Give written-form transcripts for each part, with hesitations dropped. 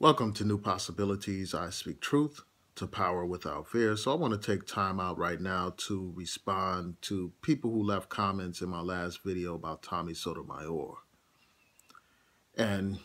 Welcome to New Possibilities. I speak truth to power without fear. So I want to take time out right now to respond to people who left comments in my last video about Tommy Sotomayor. And,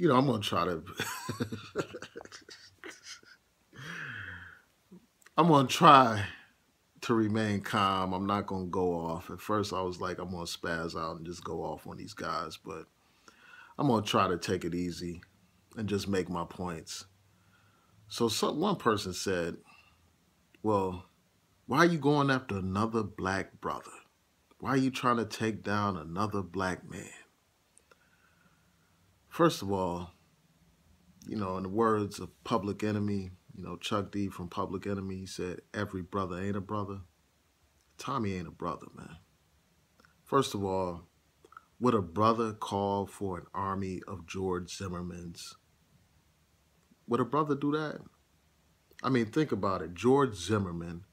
I'm going to try to, I'm going to try to remain calm. I'm not going to go off. At first I was like, I'm going to spaz out and just go off on these guys, but I'm going to try to take it easy and just make my points. So one person said, well, why are you going after another black brother? Why are you trying to take down another black man? First of all, in the words of Public Enemy, Chuck D from Public Enemy, he said, every brother ain't a brother. Tommy ain't a brother, man. First of all, would a brother call for an army of George Zimmermans? Would a brother do that? I mean, think about it. George Zimmerman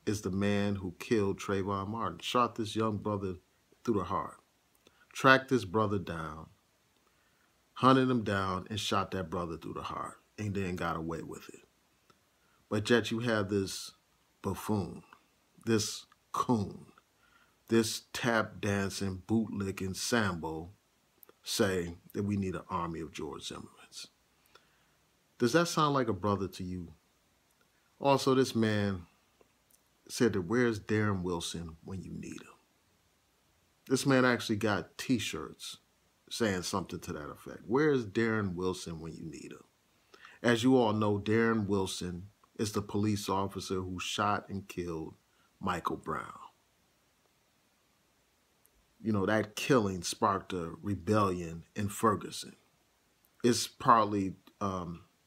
is the man who killed Trayvon Martin, shot this young brother through the heart, tracked this brother down, hunted him down, and shot that brother through the heart, and then got away with it. But yet you have this buffoon, this coon, this tap-dancing, bootlicking Sambo say that we need an army of George Zimmermans. Does that sound like a brother to you? Also, this man said that where's Darren Wilson when you need him? This man actually got t-shirts saying something to that effect. Where's Darren Wilson when you need him? As you all know, Darren Wilson is the police officer who shot and killed Michael Brown. That killing sparked a rebellion in Ferguson. It's partly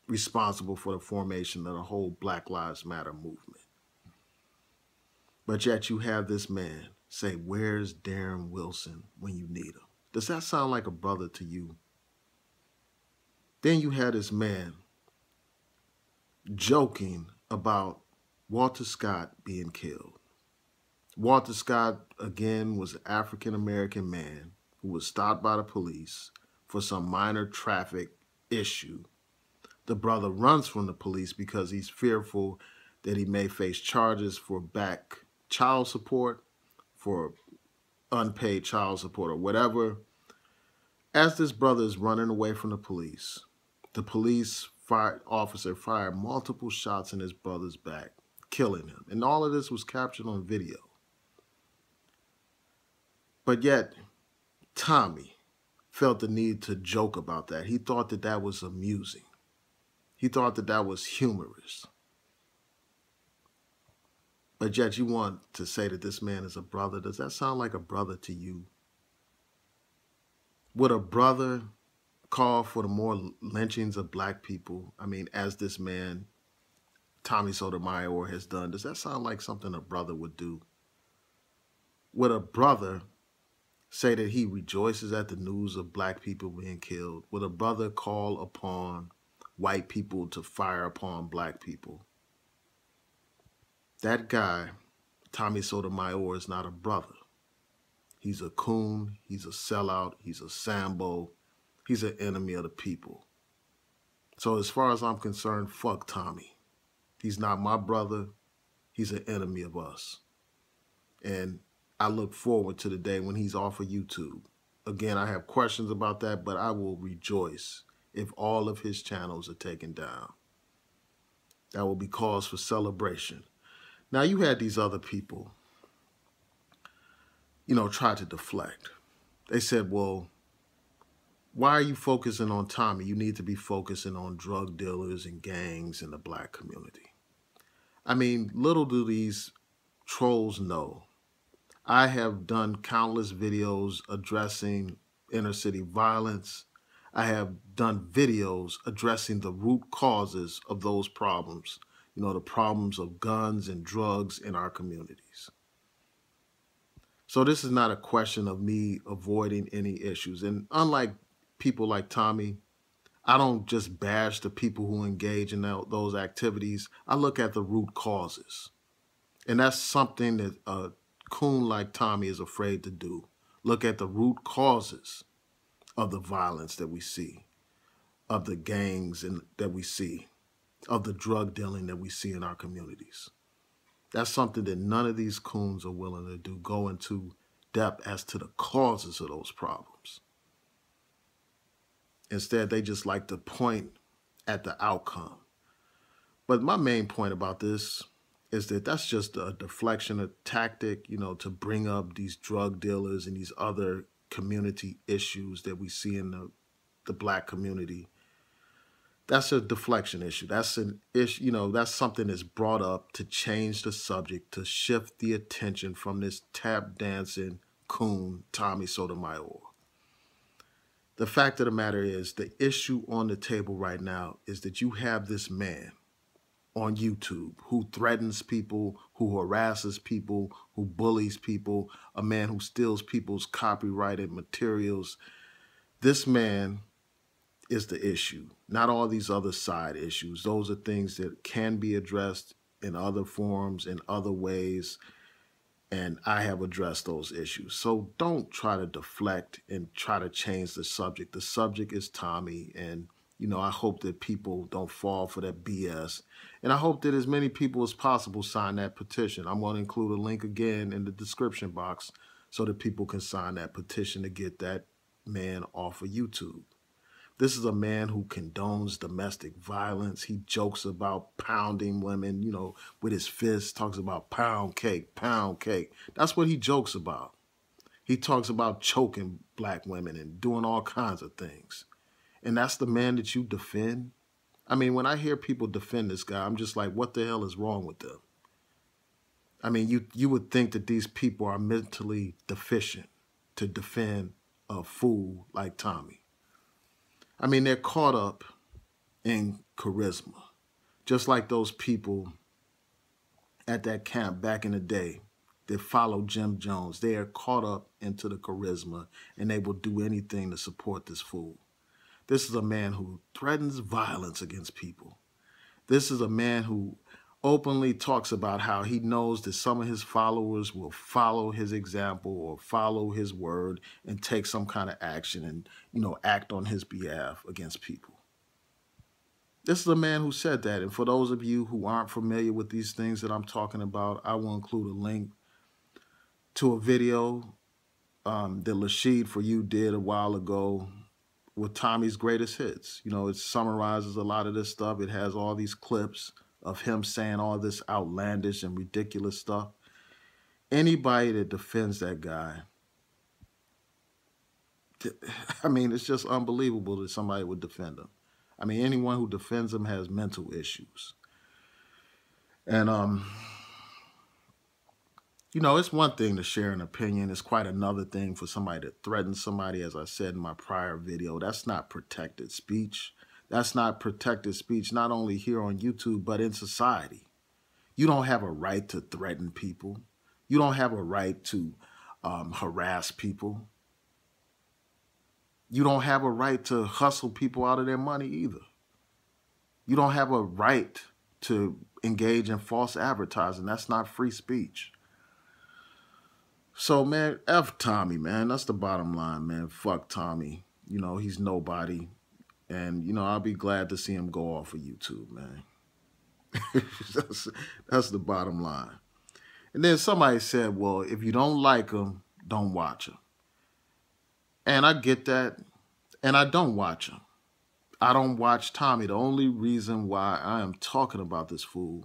responsible for the formation of the whole Black Lives Matter movement. But yet you have this man say, where's Darren Wilson when you need him? Does that sound like a brother to you? Then you had this man joking about Walter Scott being killed. Walter Scott, again, was an African-American man who was stopped by the police for some minor traffic issue. The brother runs from the police because he's fearful that he may face charges for back child support, for unpaid child support or whatever. As this brother is running away from the police officer fired multiple shots in his brother's back, killing him. And all of this was captured on video. But yet, Tommy felt the need to joke about that. He thought that that was amusing. He thought that that was humorous. But yet you want to say that this man is a brother. Does that sound like a brother to you? Would a brother call for the more lynchings of black people? I mean, as this man, Tommy Sotomayor, has done, does that sound like something a brother would do? Would a brother say that he rejoices at the news of black people being killed? Would a brother call upon white people to fire upon black people? That guy, Tommy Sotomayor, is not a brother. He's a coon, he's a sellout, he's a Sambo, he's an enemy of the people. So as far as I'm concerned, fuck Tommy. He's not my brother, he's an enemy of us. And I look forward to the day when he's off of YouTube. Again, I have questions about that, but I will rejoice if all of his channels are taken down. That will be cause for celebration. Now, you had these other people, try to deflect. They said, well, why are you focusing on Tommy? You need to be focusing on drug dealers and gangs in the black community. I mean, little do these trolls know, I have done countless videos addressing inner city violence. I have done videos addressing the root causes of those problems, the problems of guns and drugs in our communities. So this is not a question of me avoiding any issues. And unlike people like Tommy, I don't just bash the people who engage in those activities. I look at the root causes. And that's something that a coon like Tommy is afraid to do. Look at the root causes of the violence that we see. of the gangs that we see, of the drug dealing that we see in our communities. That's something that none of these coons are willing to do, go into depth as to the causes of those problems. Instead, they just like to point at the outcome. But my main point about this is that that's just a deflection, a tactic, to bring up these drug dealers and these other community issues that we see in the Black community. That's a deflection issue. That's an issue, that's something that's brought up to change the subject, to shift the attention from this tap dancing coon, Tommy Sotomayor. The fact of the matter is, the issue on the table right now is that you have this man on YouTube who threatens people, who harasses people, who bullies people, a man who steals people's copyrighted materials. This man is the issue, not all these other side issues. Those are things that can be addressed in other forms, in other ways, and I have addressed those issues. So don't try to deflect and try to change the subject. The subject is Tommy, and I hope that people don't fall for that BS. And I hope that as many people as possible sign that petition. I'm going to include a link again in the description box so that people can sign that petition to get that man off of YouTube. This is a man who condones domestic violence. He jokes about pounding women, with his fists, talks about pound cake, pound cake. That's what he jokes about. He talks about choking Black women and doing all kinds of things. And that's the man that you defend? I mean, when I hear people defend this guy, I'm just like, what the hell is wrong with them? I mean, you would think that these people are mentally deficient to defend a fool like Tommy. I mean, they're caught up in charisma, just like those people at that camp back in the day that followed Jim Jones. They are caught up into the charisma, and they will do anything to support this fool. This is a man who threatens violence against people. This is a man who openly talks about how he knows that some of his followers will follow his example or follow his word and take some kind of action and, act on his behalf against people. This is a man who said that. And for those of you who aren't familiar with these things that I'm talking about, I will include a link to a video that Lashid For You did a while ago with Tommy's greatest hits. It summarizes a lot of this stuff. It has all these clips of him saying all this outlandish and ridiculous stuff. Anybody that defends that guy, I mean, it's just unbelievable that somebody would defend him. I mean, anyone who defends him has mental issues. And, it's one thing to share an opinion. It's quite another thing for somebody to threaten somebody, as I said in my prior video. That's not protected speech. That's not protected speech, not only here on YouTube, but in society. You don't have a right to threaten people. You don't have a right to harass people. You don't have a right to hustle people out of their money either. You don't have a right to engage in false advertising. That's not free speech. So, man, F Tommy, man. That's the bottom line, man. Fuck Tommy. He's nobody. And, I'll be glad to see him go off of YouTube, man. that's the bottom line. And then somebody said, well, if you don't like him, don't watch him. And I get that. And I don't watch him. I don't watch Tommy. The only reason why I am talking about this fool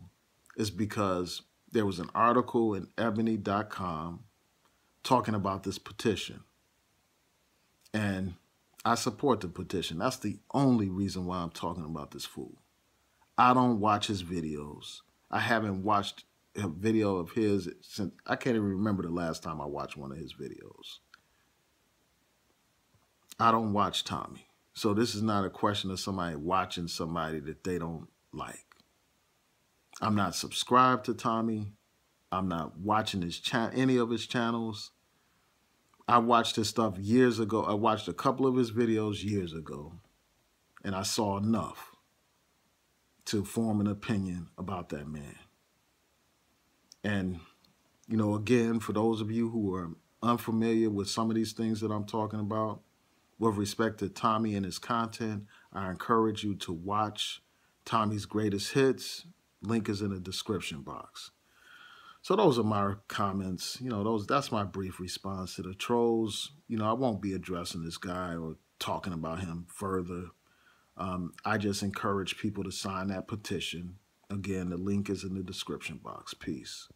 is because there was an article in ebony.com talking about this petition. And I support the petition. That's the only reason why I'm talking about this fool. I don't watch his videos. I haven't watched a video of his since, I can't even remember the last time I watched one of his videos. I don't watch Tommy. So this is not a question of somebody watching somebody that they don't like. I'm not subscribed to Tommy. I'm not watching his any of his channels. I watched his stuff years ago. I watched a couple of his videos years ago, and I saw enough to form an opinion about that man. And, again, for those of you who are unfamiliar with some of these things that I'm talking about, With respect to Tommy and his content, I encourage you to watch Tommy's greatest hits. Link is in the description box. So those are my comments. That's my brief response to the trolls. I won't be addressing this guy or talking about him further. I just encourage people to sign that petition. Again, the link is in the description box. Peace.